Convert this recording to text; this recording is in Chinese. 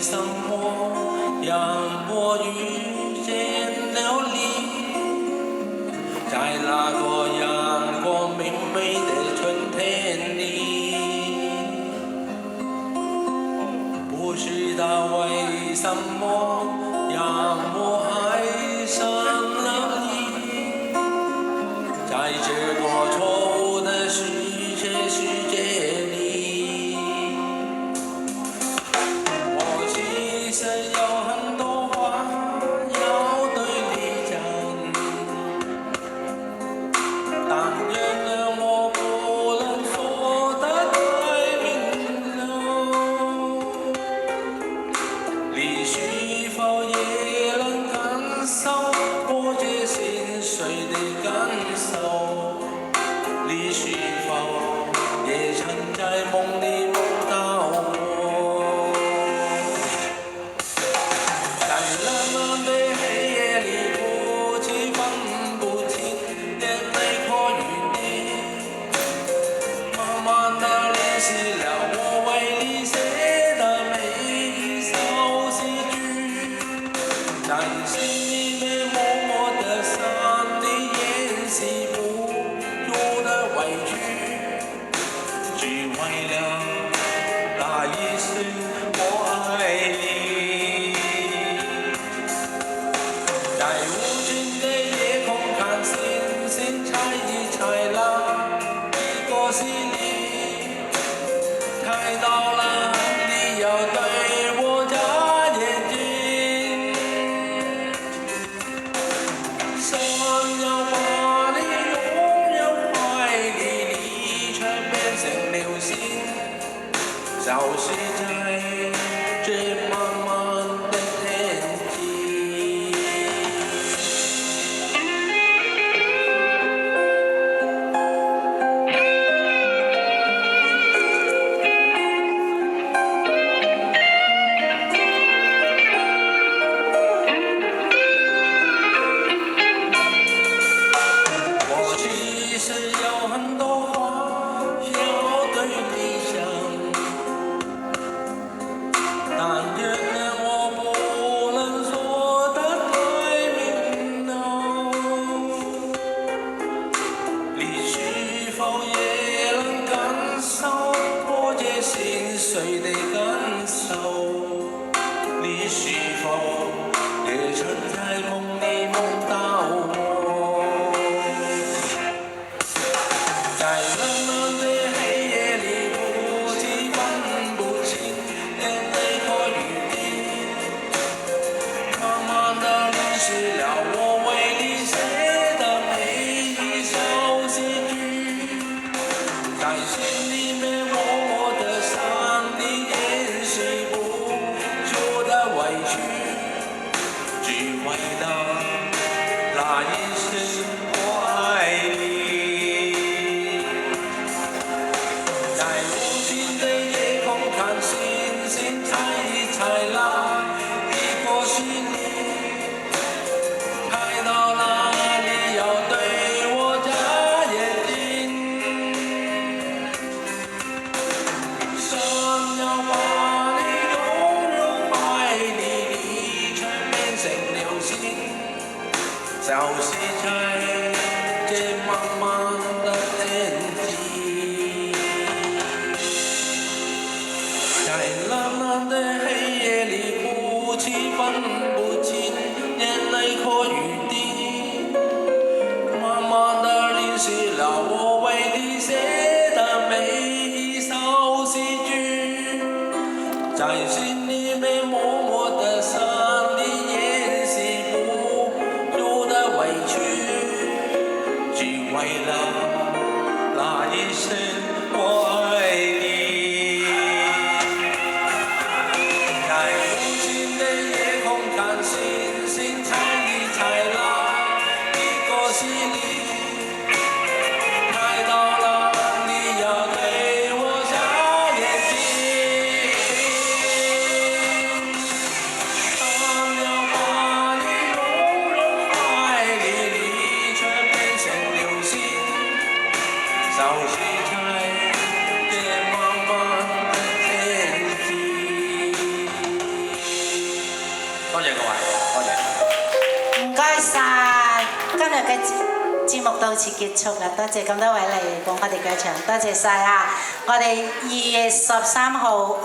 什么让我遇见了你？在那个阳光明媚的春天里，不知道为什么让我爱上了你。在这个错误的世界里，我其实有很多话要对你讲，但原谅我不能说得太明了。你是否也能感受我这心碎的感受？你是否也曾在梦里梦到我？在蓝蓝的黑夜里，不知分不清眼泪和雨滴，慢慢地练习了我为你写的每一首诗句，在心里面默默地想你，掩饰不住的委屈，只为了那一声我爱你。在无尽的夜空看星星猜一猜那一个心里，看到了你要对我眨眼睛，想要把你拥入怀里，你却变成流星，消失在这茫茫的天际。我其实有很多话要对你讲，但原谅我不能说得太明了。你是否也能感受我这心碎的感受？你是否也曾在梦里梦到我？在蓝蓝的黑夜里，不知分不清眼泪和雨滴，慢慢地淋湿了我为你写的每一首诗句，在心里面默默地想你，掩饰不住的委屈，只为了那一声我爱你。在无尽的夜空看星星，猜一猜那一个心里，看到了你要对我眨眼睛，想要把你拥入怀里，你却变成流星，消失在这茫茫的天际。在蓝蓝的黑夜里，不知分不清眼泪和雨滴，慢慢地淋湿了我为你写的每一首诗句，在心里面默默地想你，掩饰不住的委屈，只为了那一声我爱你。在无尽的夜空看星星，猜一猜那一个心里，看到了你要对我眨眼睛。多謝各位，多謝。唔該晒，今日嘅節目到此結束啦，多謝咁多位嚟幫我哋嘅場，多謝晒啊！我哋2月13號。